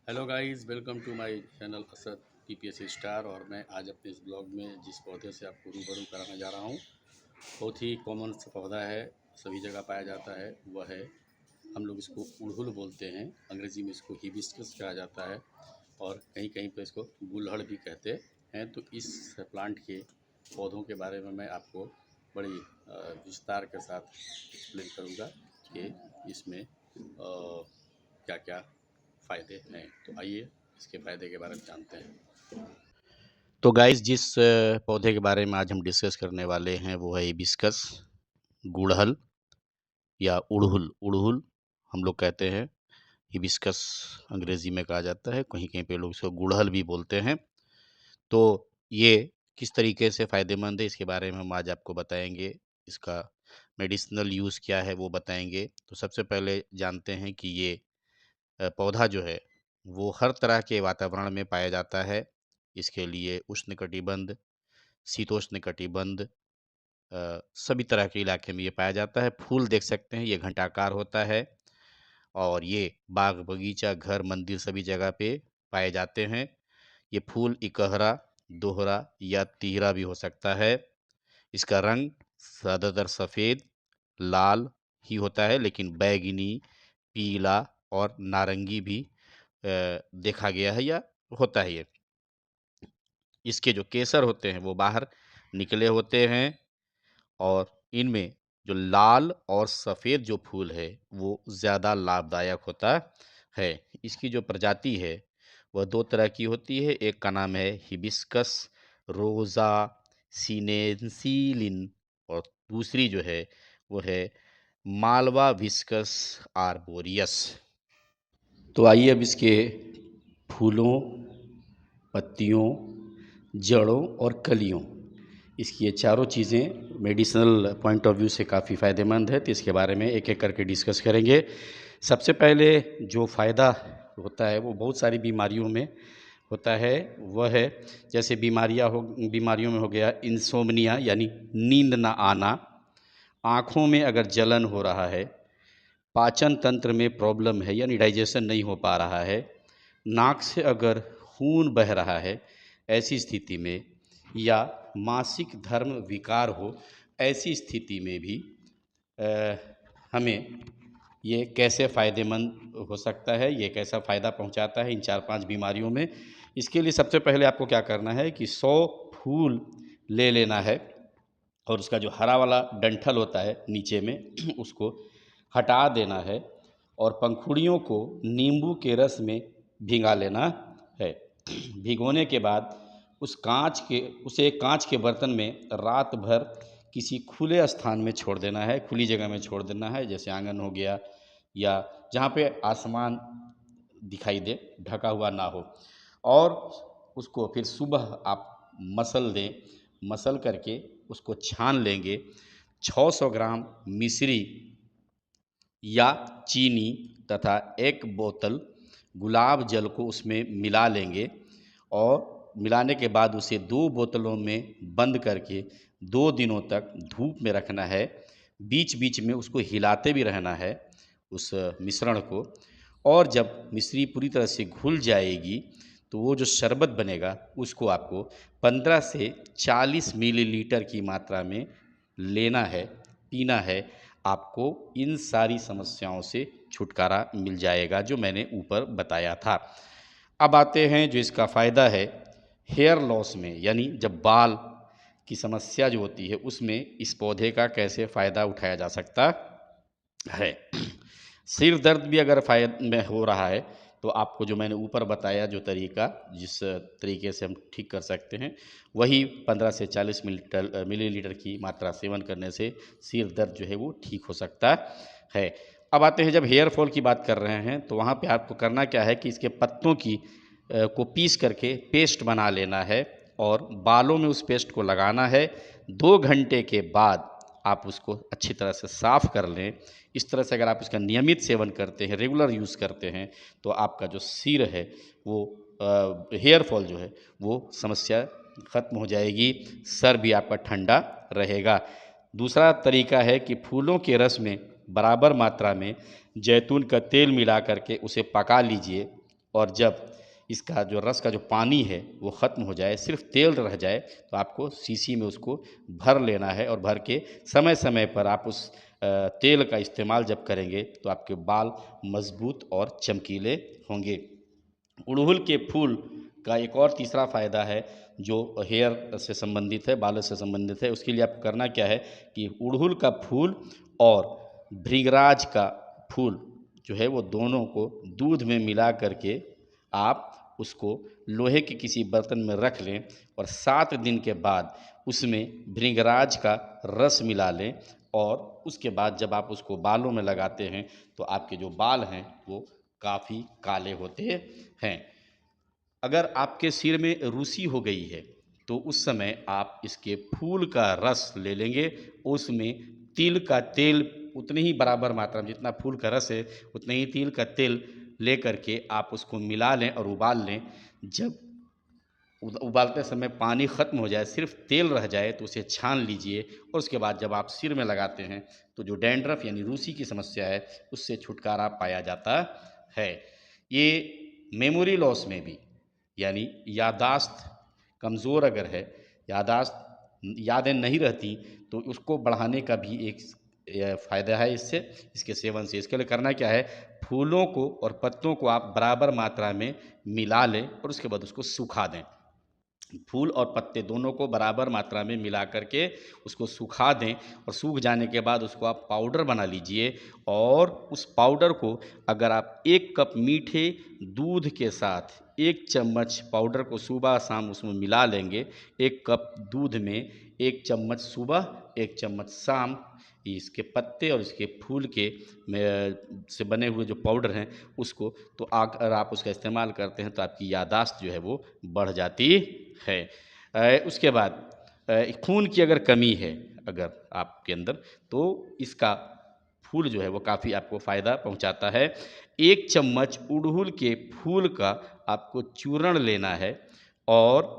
Hello guys, welcome to my channel Asad PPS star. और मैं आज अपने इस ब्लॉग में जिस पौधे से आपको रूबरू कराने जा रहा हूँ, बहुत ही कॉमन सा पौधा है, सभी जगह पाया जाता है। वह है, हम लोग इसको उड़हुल बोलते हैं, अंग्रेज़ी में इसको हिबिस्कस कहा जाता है और कहीं कहीं पर इसको गुलहड़ भी कहते हैं। तो इस प्लांट के पौधों के बारे में मैं आपको बड़ी विस्तार के साथ एक्सप्लेन करूँगा कि इसमें क्या क्या फ़ायदे हैं। तो आइए इसके फ़ायदे के बारे में जानते हैं। तो गाइस, जिस पौधे के बारे में आज हम डिस्कस करने वाले हैं वो है हिबिस्कस, गुड़हल या उड़हुल। उड़हुल हम लोग कहते हैं, हिबिस्कस अंग्रेज़ी में कहा जाता है, कहीं कहीं पे लोग इसको गुड़हल भी बोलते हैं। तो ये किस तरीके से फ़ायदेमंद है इसके बारे में हम आज आपको बताएंगे। इसका मेडिसिनल यूज़ क्या है वो बताएंगे। तो सबसे पहले जानते हैं कि ये पौधा जो है वो हर तरह के वातावरण में पाया जाता है। इसके लिए उष्णकटिबंध, शीतोष्णकटिबंध, सभी तरह के इलाके में ये पाया जाता है। फूल देख सकते हैं, ये घंटाकार होता है और ये बाग बगीचा, घर, मंदिर सभी जगह पे पाए जाते हैं। ये फूल इकहरा, दोहरा या तिहरा भी हो सकता है। इसका रंग ज़्यादातर सफ़ेद, लाल ही होता है, लेकिन बैंगनी, पीला और नारंगी भी देखा गया है या होता है ये। इसके जो केसर होते हैं वो बाहर निकले होते हैं और इनमें जो लाल और सफ़ेद जो फूल है वो ज़्यादा लाभदायक होता है। इसकी जो प्रजाति है वह दो तरह की होती है। एक का नाम है हिबिस्कस रोज़ा सीनेंसीलिन और दूसरी जो है वो है मालवा विस्कस आर्बोरियस। तो आइए अब इसके फूलों, पत्तियों, जड़ों और कलियों, इसकी ये चारों चीज़ें मेडिसिनल पॉइंट ऑफ व्यू से काफ़ी फ़ायदेमंद है। तो इसके बारे में एक एक करके डिस्कस करेंगे। सबसे पहले जो फ़ायदा होता है वो बहुत सारी बीमारियों में होता है। वह है, जैसे बीमारियों में हो गया इंसोम्निया यानी नींद ना आना, आँखों में अगर जलन हो रहा है, पाचन तंत्र में प्रॉब्लम है यानी डाइजेशन नहीं हो पा रहा है, नाक से अगर खून बह रहा है ऐसी स्थिति में, या मासिक धर्म विकार हो, ऐसी स्थिति में भी हमें ये कैसे फ़ायदेमंद हो सकता है, ये कैसा फ़ायदा पहुंचाता है इन 4-5 बीमारियों में। इसके लिए सबसे पहले आपको क्या करना है कि 100 फूल ले लेना है और उसका जो हरा वाला डंठल होता है नीचे में उसको हटा देना है और पंखुड़ियों को नींबू के रस में भिंगा लेना है। भिगोने के बाद उसे कांच के बर्तन में रात भर किसी खुले स्थान में छोड़ देना है, खुली जगह में छोड़ देना है, जैसे आंगन हो गया या जहाँ पे आसमान दिखाई दे, ढका हुआ ना हो। और उसको फिर सुबह आप मसल दें, मसल करके उसको छान लेंगे। 600 ग्राम मिश्री या चीनी तथा 1 बोतल गुलाब जल को उसमें मिला लेंगे और मिलाने के बाद उसे 2 बोतलों में बंद करके 2 दिनों तक धूप में रखना है। बीच-बीच में उसको हिलाते भी रहना है उस मिश्रण को। और जब मिश्री पूरी तरह से घुल जाएगी तो वो जो शरबत बनेगा उसको आपको 15 से 40 मिलीलीटर की मात्रा में लेना है, पीना है। आपको इन सारी समस्याओं से छुटकारा मिल जाएगा जो मैंने ऊपर बताया था। अब आते हैं जो इसका फ़ायदा है हेयर लॉस में, यानी जब बाल की समस्या जो होती है उसमें इस पौधे का कैसे फ़ायदा उठाया जा सकता है। सिर दर्द भी अगर में हो रहा है तो आपको जो मैंने ऊपर बताया जो तरीका, जिस तरीके से हम ठीक कर सकते हैं, वही 15 से 40 मिलीलीटर की मात्रा सेवन करने से सिर दर्द जो है वो ठीक हो सकता है। अब आते हैं, जब हेयर फॉल की बात कर रहे हैं तो वहाँ पे आपको करना क्या है कि इसके पत्तों को पीस करके पेस्ट बना लेना है और बालों में उस पेस्ट को लगाना है। 2 घंटे के बाद आप उसको अच्छी तरह से साफ़ कर लें। इस तरह से अगर आप इसका नियमित सेवन करते हैं, रेगुलर यूज़ करते हैं, तो आपका जो सिर है वो हेयर फॉल जो है वो समस्या ख़त्म हो जाएगी। सर भी आपका ठंडा रहेगा। दूसरा तरीका है कि फूलों के रस में बराबर मात्रा में जैतून का तेल मिला करके उसे पका लीजिए और जब इसका जो रस का जो पानी है वो ख़त्म हो जाए, सिर्फ तेल रह जाए, तो आपको शीशी में उसको भर लेना है और भर के समय समय पर आप उस तेल का इस्तेमाल जब करेंगे तो आपके बाल मजबूत और चमकीले होंगे। गुड़हल के फूल का एक और तीसरा फ़ायदा है जो हेयर से संबंधित है, बालों से संबंधित है। उसके लिए आपको करना क्या है कि गुड़हल का फूल और भृंगराज का फूल जो है वो दोनों को दूध में मिला करके आप उसको लोहे के किसी बर्तन में रख लें और 7 दिन के बाद उसमें भृंगराज का रस मिला लें और उसके बाद जब आप उसको बालों में लगाते हैं तो आपके जो बाल हैं वो काफ़ी काले होते हैं। अगर आपके सिर में रूसी हो गई है तो उस समय आप इसके फूल का रस ले लेंगे, उसमें तिल का तेल उतनी ही बराबर मात्रा में, जितना फूल का रस है उतने ही तिल का तेल ले करके आप उसको मिला लें और उबाल लें। जब उबालते समय पानी ख़त्म हो जाए, सिर्फ तेल रह जाए, तो उसे छान लीजिए और उसके बाद जब आप सिर में लगाते हैं तो जो डैंड्रफ यानी रूसी की समस्या है उससे छुटकारा पाया जाता है। ये मेमोरी लॉस में भी, यानी याददाश्त कमज़ोर अगर है, याददाश्त यादें नहीं रहती, तो उसको बढ़ाने का भी एक फ़ायदा है इससे, इसके सेवन से। इसके लिए करना क्या है, फूलों को और पत्तों को आप बराबर मात्रा में मिला लें और उसके बाद उसको सुखा दें। फूल और पत्ते दोनों को बराबर मात्रा में मिला करके उसको सुखा दें और सूख जाने के बाद उसको आप पाउडर बना लीजिए और उस पाउडर को अगर आप 1 कप मीठे दूध के साथ 1 चम्मच पाउडर को सुबह शाम उसमें मिला लेंगे। 1 कप दूध में 1 चम्मच सुबह, 1 चम्मच शाम, इसके पत्ते और इसके फूल के से बने हुए जो पाउडर हैं उसको, तो अगर आप उसका इस्तेमाल करते हैं तो आपकी याददाश्त जो है वो बढ़ जाती है। उसके बाद खून की अगर कमी है अगर आपके अंदर, तो इसका फूल जो है वो काफ़ी आपको फ़ायदा पहुंचाता है। 1 चम्मच अड़हुल के फूल का आपको चूर्ण लेना है और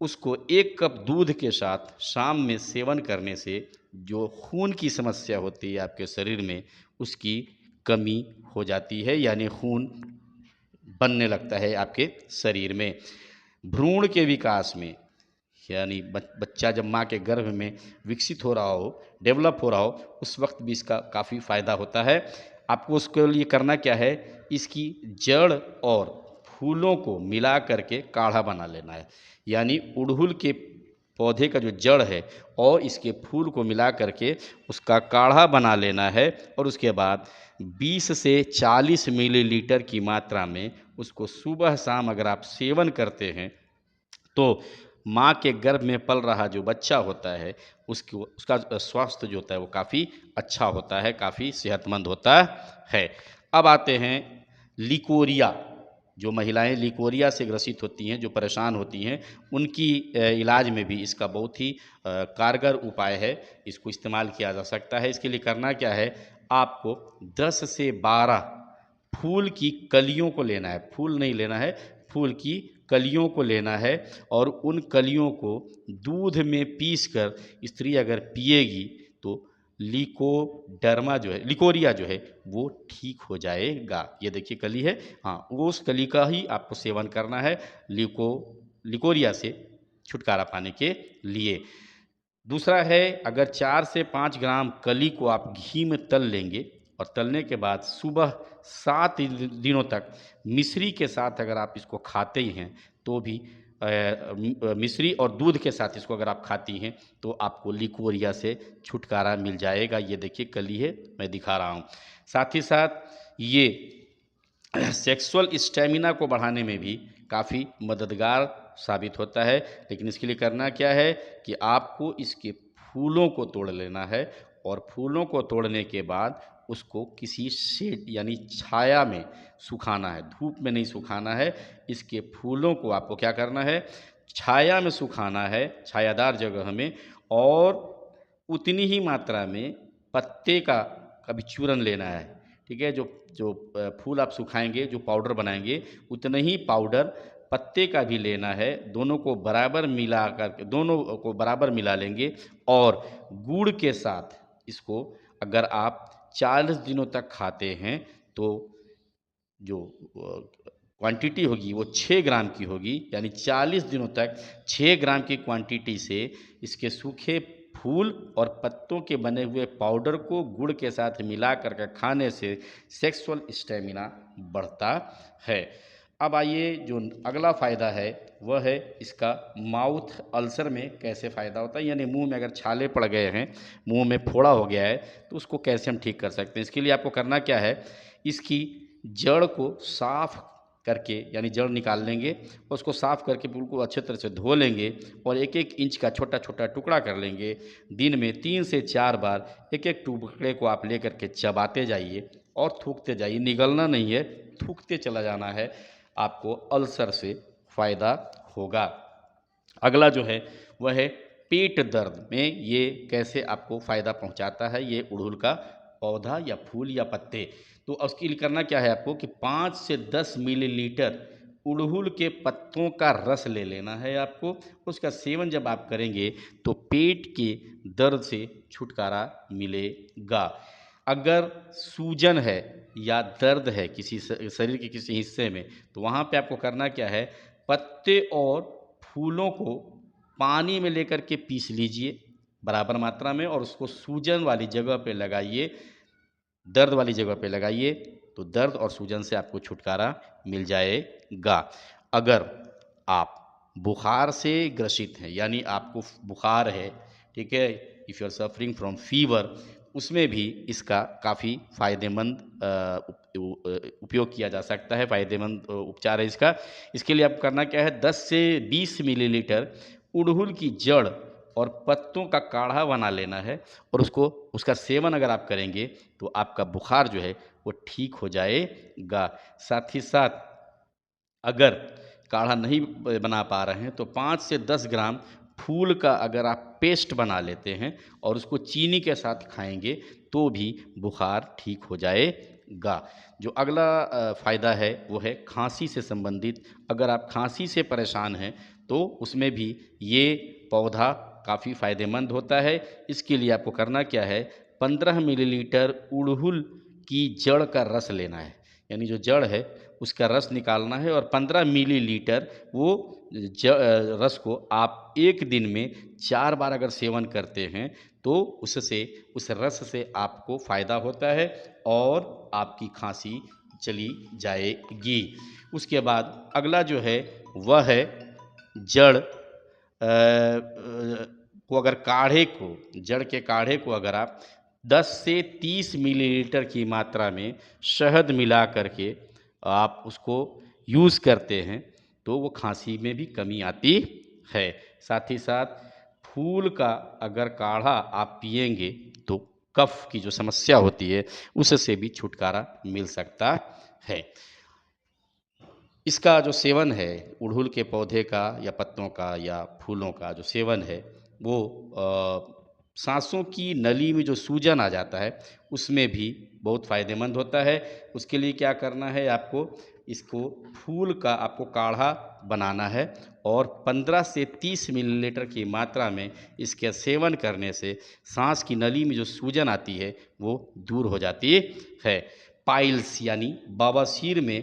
उसको 1 कप दूध के साथ शाम में सेवन करने से जो खून की समस्या होती है आपके शरीर में उसकी कमी हो जाती है, यानी खून बनने लगता है आपके शरीर में। भ्रूण के विकास में, यानी बच्चा जब माँ के गर्भ में विकसित हो रहा हो, डेवलप हो रहा हो, उस वक्त भी इसका काफ़ी फ़ायदा होता है। आपको उसके लिए करना क्या है, इसकी जड़ और फूलों को मिला करके काढ़ा बना लेना है। यानी अड़हुल के पौधे का जो जड़ है और इसके फूल को मिला करके उसका काढ़ा बना लेना है और उसके बाद 20 से 40 मिलीलीटर की मात्रा में उसको सुबह शाम अगर आप सेवन करते हैं तो माँ के गर्भ में पल रहा जो बच्चा होता है उसकी उसका स्वास्थ्य जो होता है वो काफ़ी अच्छा होता है, काफ़ी सेहतमंद होता है। अब आते हैं लिकोरिया। जो महिलाएं लिकोरिया से ग्रसित होती हैं, जो परेशान होती हैं, उनकी इलाज में भी इसका बहुत ही कारगर उपाय है, इसको इस्तेमाल किया जा सकता है। इसके लिए करना क्या है, आपको 10 से 12 फूल की कलियों को लेना है, फूल नहीं लेना है, फूल की कलियों को लेना है और उन कलियों को दूध में पीसकर स्त्री अगर पिएगी तो लिकोडर्मा जो है, लिकोरिया जो है वो ठीक हो जाएगा। ये देखिए कली है, हाँ, वो उस कली का ही आपको सेवन करना है लिकोरिया से छुटकारा पाने के लिए। दूसरा है, अगर 4 से 5 ग्राम कली को आप घी में तल लेंगे और तलने के बाद सुबह 7 दिनों तक मिश्री के साथ अगर आप इसको खाते ही हैं तो भी मिश्री और दूध के साथ इसको अगर आप खाती हैं तो आपको लिकोरिया से छुटकारा मिल जाएगा। ये देखिए कली है, मैं दिखा रहा हूँ। साथ ही साथ ये सेक्सुअल स्टेमिना को बढ़ाने में भी काफ़ी मददगार साबित होता है। लेकिन इसके लिए करना क्या है कि आपको इसके फूलों को तोड़ लेना है और फूलों को तोड़ने के बाद उसको किसी शेड यानी छाया में सुखाना है, धूप में नहीं सुखाना है। इसके फूलों को आपको क्या करना है, छाया में सुखाना है, छायादार जगह में, और उतनी ही मात्रा में पत्ते का भी चूरन लेना है। ठीक है, जो जो फूल आप सुखाएंगे, जो पाउडर बनाएंगे, उतना ही पाउडर पत्ते का भी लेना है। दोनों को बराबर मिला कर, दोनों को बराबर मिला लेंगे और गुड़ के साथ इसको अगर आप 40 दिनों तक खाते हैं तो जो क्वांटिटी होगी वो 6 ग्राम की होगी, यानी 40 दिनों तक 6 ग्राम की क्वांटिटी से इसके सूखे फूल और पत्तों के बने हुए पाउडर को गुड़ के साथ मिला कर के खाने से सेक्सुअल स्टेमिना बढ़ता है। अब आइए जो अगला फ़ायदा है वह है इसका माउथ अल्सर में कैसे फ़ायदा होता है, यानी मुंह में अगर छाले पड़ गए हैं, मुंह में फोड़ा हो गया है, तो उसको कैसे हम ठीक कर सकते हैं। इसके लिए आपको करना क्या है, इसकी जड़ को साफ करके, यानी जड़ निकाल लेंगे और उसको साफ करके बिल्कुल अच्छे तरह से धो लेंगे और एक एक इंच का छोटा छोटा टुकड़ा कर लेंगे। दिन में 3 से 4 बार एक एक टुकड़े को आप लेकर के चबाते जाइए और थूकते जाइए, निगलना नहीं है, थूकते चला जाना है, आपको अल्सर से फ़ायदा होगा। अगला जो है वह है पेट दर्द में ये कैसे आपको फ़ायदा पहुंचाता है, ये अड़हुल का पौधा या फूल या पत्ते। तो उसके लिए करना क्या है आपको कि 5 से 10 मिलीलीटर अड़हुल के पत्तों का रस ले लेना है आपको। उसका सेवन जब आप करेंगे तो पेट के दर्द से छुटकारा मिलेगा। अगर सूजन है या दर्द है किसी शरीर के किसी हिस्से में, तो वहाँ पे आपको करना क्या है, पत्ते और फूलों को पानी में लेकर के पीस लीजिए बराबर मात्रा में और उसको सूजन वाली जगह पे लगाइए, दर्द वाली जगह पे लगाइए, तो दर्द और सूजन से आपको छुटकारा मिल जाएगा। अगर आप बुखार से ग्रसित हैं, यानी आपको बुखार है, ठीक है, if you are suffering from fever, उसमें भी इसका काफ़ी फ़ायदेमंद उपयोग किया जा सकता है, फ़ायदेमंद उपचार है इसका। इसके लिए आपको करना क्या है, 10 से 20 मिलीलीटर अड़हुल की जड़ और पत्तों का काढ़ा बना लेना है और उसका सेवन अगर आप करेंगे तो आपका बुखार जो है वो ठीक हो जाएगा। साथ ही साथ अगर काढ़ा नहीं बना पा रहे हैं तो 5 से 10 ग्राम फूल का अगर आप पेस्ट बना लेते हैं और उसको चीनी के साथ खाएंगे तो भी बुखार ठीक हो जाएगा। जो अगला फ़ायदा है वो है खांसी से संबंधित। अगर आप खांसी से परेशान हैं तो उसमें भी ये पौधा काफ़ी फ़ायदेमंद होता है। इसके लिए आपको करना क्या है, 15 मिलीलीटर अड़हुल की जड़ का रस लेना है, यानी जो जड़ है उसका रस निकालना है और 15 मिलीलीटर वो रस को आप एक दिन में 4 बार अगर सेवन करते हैं तो उससे, उस रस से आपको फ़ायदा होता है और आपकी खांसी चली जाएगी। उसके बाद अगला जो है वह है जड़ को अगर काढ़े को, जड़ के काढ़े को अगर आप 10 से 30 मिलीलीटर की मात्रा में शहद मिला करके आप उसको यूज़ करते हैं तो वो खांसी में भी कमी आती है। साथ ही साथ फूल का अगर काढ़ा आप पिएंगे तो कफ की जो समस्या होती है उससे भी छुटकारा मिल सकता है। इसका जो सेवन है अड़हुल के पौधे का या पत्तों का या फूलों का जो सेवन है वो सांसों की नली में जो सूजन आ जाता है उसमें भी बहुत फ़ायदेमंद होता है। उसके लिए क्या करना है आपको, इसको फूल का आपको काढ़ा बनाना है और 15 से 30 मिलीलीटर की मात्रा में इसके सेवन करने से सांस की नली में जो सूजन आती है वो दूर हो जाती है। पाइल्स यानी बवासीर में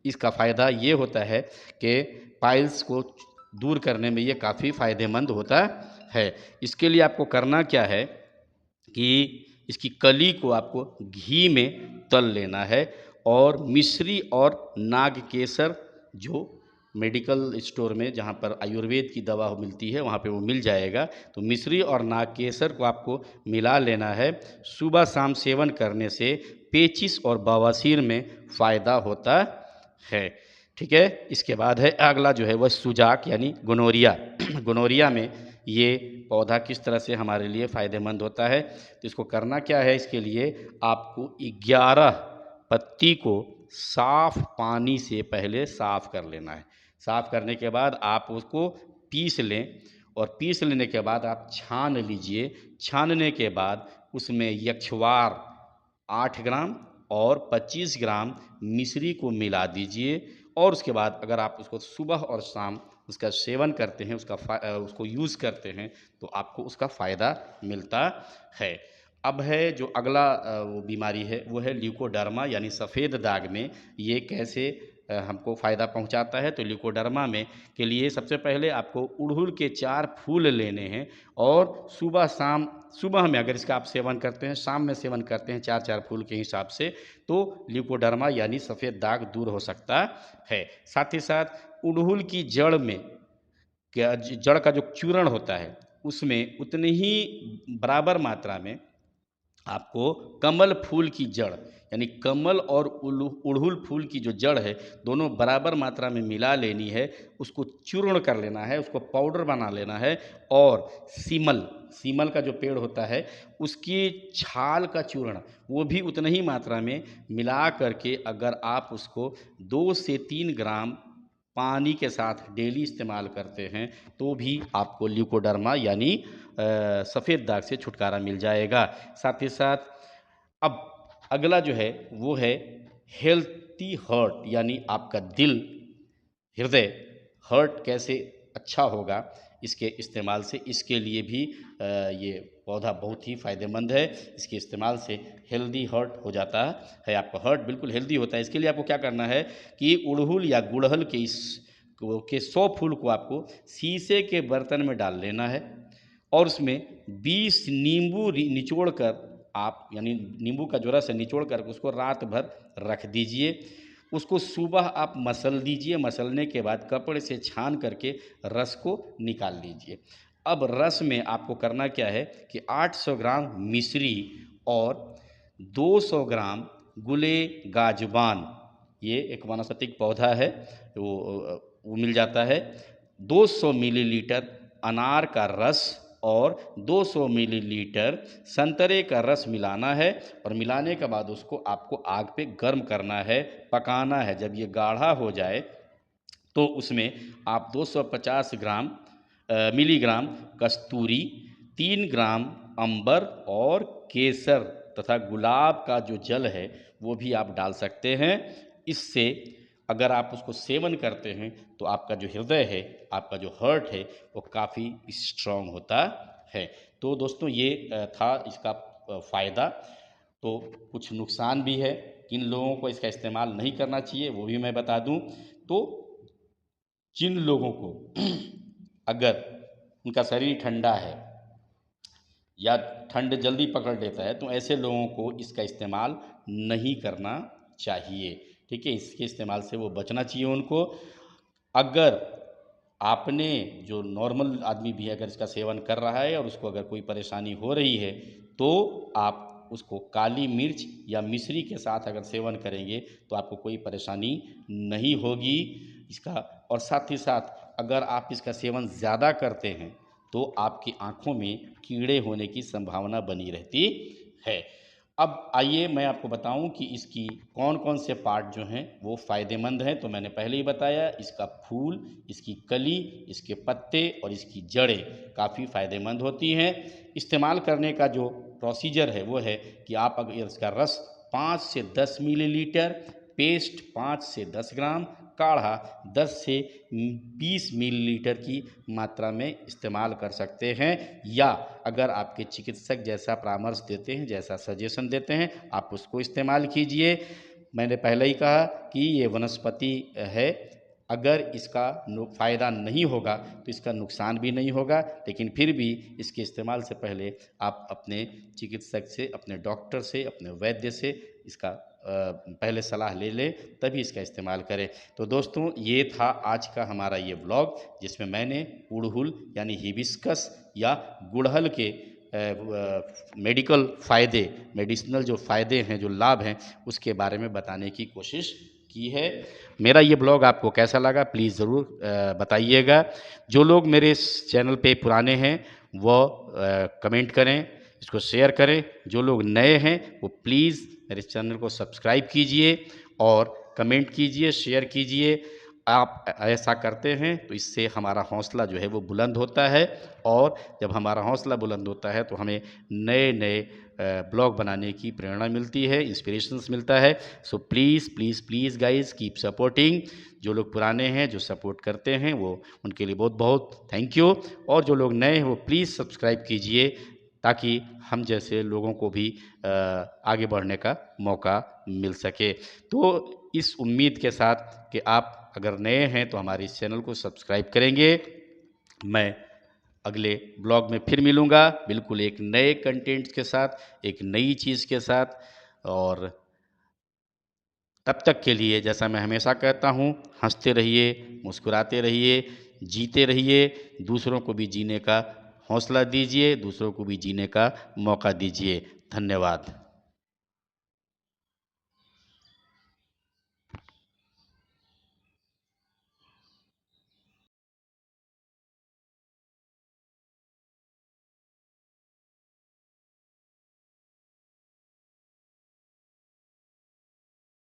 इसका फ़ायदा ये होता है कि पाइल्स को दूर करने में ये काफ़ी फ़ायदेमंद होता है। इसके लिए आपको करना क्या है कि इसकी कली को आपको घी में तल लेना है और मिश्री और नागकेसर, जो मेडिकल स्टोर में जहाँ पर आयुर्वेद की दवा मिलती है वहाँ पे वो मिल जाएगा, तो मिश्री और नागकेसर को आपको मिला लेना है। सुबह शाम सेवन करने से पेचिस और बवासीर में फ़ायदा होता है। ठीक है। इसके बाद है अगला जो है वह सुजाक यानी गोनोरिया। गोनोरिया में ये पौधा किस तरह से हमारे लिए फ़ायदेमंद होता है, तो इसको करना क्या है, इसके लिए आपको 11 पत्ती को साफ पानी से पहले साफ कर लेना है। साफ करने के बाद आप उसको पीस लें और पीस लेने के बाद आप छान लीजिए। छानने के बाद उसमें यक्षवार 8 ग्राम और 25 ग्राम मिश्री को मिला दीजिए और उसके बाद अगर आप उसको सुबह और शाम उसका सेवन करते हैं, उसको यूज़ करते हैं तो आपको उसका फ़ायदा मिलता है। अब है जो अगला वो बीमारी है वो है ल्यूकोडर्मा यानी सफ़ेद दाग में ये कैसे हमको फ़ायदा पहुंचाता है। तो ल्यूकोडर्मा में के लिए सबसे पहले आपको अड़हुल के 4 फूल लेने हैं और सुबह शाम, सुबह में अगर इसका आप सेवन करते हैं, शाम में सेवन करते हैं 4-4 फूल के हिसाब से, तो ल्यूकोडर्मा यानी सफ़ेद दाग दूर हो सकता है। साथ ही साथ अड़हुल की जड़ में जड़ का जो चूर्ण होता है उसमें उतनी ही बराबर मात्रा में आपको कमल फूल की जड़, यानी कमल और अड़हुल फूल की जो जड़ है दोनों बराबर मात्रा में मिला लेनी है, उसको चूर्ण कर लेना है, उसको पाउडर बना लेना है। और सीमल, सीमल का जो पेड़ होता है उसकी छाल का चूर्ण वो भी उतना ही मात्रा में मिला करके अगर आप उसको 2 से 3 ग्राम पानी के साथ डेली इस्तेमाल करते हैं तो भी आपको ल्यूकोडर्मा यानी सफ़ेद दाग से छुटकारा मिल जाएगा। साथ ही साथ अब अगला जो है वो है हेल्थी हार्ट, यानी आपका दिल, हृदय, हार्ट कैसे अच्छा होगा इसके इस्तेमाल से। इसके लिए भी ये पौधा बहुत ही फ़ायदेमंद है। इसके इस्तेमाल से हेल्दी हार्ट हो जाता है, आपका हार्ट बिल्कुल हेल्दी होता है। इसके लिए आपको क्या करना है कि अड़हुल या गुड़हल के 100 फूल को आपको शीशे के बर्तन में डाल लेना है और उसमें 20 नींबू निचोड़ कर आप, यानी नींबू का जो रस है निचोड़ कर उसको रात भर रख दीजिए। उसको सुबह आप मसल दीजिए, मसलने के बाद कपड़े से छान करके रस को निकाल लीजिए। अब रस में आपको करना क्या है कि 800 ग्राम मिश्री और 200 ग्राम गुले गाजबान, ये एक वानस्पतिक पौधा है, वो मिल जाता है। 200 मिलीलीटर अनार का रस और 200 मिलीलीटर संतरे का रस मिलाना है और मिलाने के बाद उसको आपको आग पे गर्म करना है, पकाना है। जब ये गाढ़ा हो जाए तो उसमें आप 250 ग्राम मिलीग्राम कस्तूरी, 3 ग्राम अंबर और केसर तथा गुलाब का जो जल है वो भी आप डाल सकते हैं। इससे अगर आप उसको सेवन करते हैं तो आपका जो हृदय है, आपका जो हार्ट है वो काफ़ी स्ट्रांग होता है। तो दोस्तों ये था इसका फ़ायदा। तो कुछ नुकसान भी है, किन लोगों को इसका इस्तेमाल नहीं करना चाहिए वो भी मैं बता दूं। तो जिन लोगों को अगर उनका शरीर ठंडा है या ठंड जल्दी पकड़ लेता है तो ऐसे लोगों को इसका इस्तेमाल नहीं करना चाहिए। ठीक है, इसके इस्तेमाल से वो बचना चाहिए उनको। अगर आपने, जो नॉर्मल आदमी भी अगर इसका सेवन कर रहा है और उसको अगर कोई परेशानी हो रही है तो आप उसको काली मिर्च या मिश्री के साथ अगर सेवन करेंगे तो आपको कोई परेशानी नहीं होगी इसका। और साथ ही साथ अगर आप इसका सेवन ज़्यादा करते हैं तो आपकी आँखों में कीड़े होने की संभावना बनी रहती है। अब आइए मैं आपको बताऊं कि इसकी कौन कौन से पार्ट जो हैं वो फ़ायदेमंद हैं। तो मैंने पहले ही बताया, इसका फूल, इसकी कली, इसके पत्ते और इसकी जड़ें काफ़ी फ़ायदेमंद होती हैं। इस्तेमाल करने का जो प्रोसीजर है वो है कि आप अगर इसका रस 5 से 10 मिलीलीटर, पेस्ट 5 से 10 ग्राम, काढ़ा 10 से 20 मिलीलीटर की मात्रा में इस्तेमाल कर सकते हैं। या अगर आपके चिकित्सक जैसा परामर्श देते हैं, जैसा सजेशन देते हैं, आप उसको इस्तेमाल कीजिए। मैंने पहले ही कहा कि ये वनस्पति है, अगर इसका फ़ायदा नहीं होगा तो इसका नुकसान भी नहीं होगा, लेकिन फिर भी इसके इस्तेमाल से पहले आप अपने चिकित्सक से, अपने डॉक्टर से, अपने वैद्य से इसका पहले सलाह ले लें, तभी इसका इस्तेमाल करें। तो दोस्तों ये था आज का हमारा ये ब्लॉग, जिसमें मैंने अड़हुल यानी हिबिस्कस या गुड़हल के मेडिकल फ़ायदे, मेडिसिनल जो फ़ायदे हैं, जो लाभ हैं, उसके बारे में बताने की कोशिश की है। मेरा ये ब्लॉग आपको कैसा लगा प्लीज़ ज़रूर बताइएगा। जो लोग मेरे इस चैनल पे पुराने हैं वो कमेंट करें, इसको शेयर करें। जो लोग नए हैं वो प्लीज़ मेरे चैनल को सब्सक्राइब कीजिए और कमेंट कीजिए, शेयर कीजिए। आप ऐसा करते हैं तो इससे हमारा हौसला जो है वो बुलंद होता है और जब हमारा हौसला बुलंद होता है तो हमें नए नए ब्लॉग बनाने की प्रेरणा मिलती है, इंस्पिरेशंस मिलता है। So please please please guys keep supporting. जो लोग पुराने हैं, जो सपोर्ट करते हैं, वो उनके लिए बहुत बहुत थैंक यू। और जो लोग नए हैं वो प्लीज़ सब्सक्राइब कीजिए ताकि हम जैसे लोगों को भी आगे बढ़ने का मौका मिल सके। तो इस उम्मीद के साथ कि आप अगर नए हैं तो हमारे इस चैनल को सब्सक्राइब करेंगे। मैं अगले ब्लॉग में फिर मिलूँगा, बिल्कुल एक नए कंटेंट के साथ, एक नई चीज़ के साथ। और तब तक के लिए जैसा मैं हमेशा कहता हूँ, हंसते रहिए, मुस्कुराते रहिए, जीते रहिए, दूसरों को भी जीने का हौसला दीजिए, दूसरों को भी जीने का मौका दीजिए। धन्यवाद।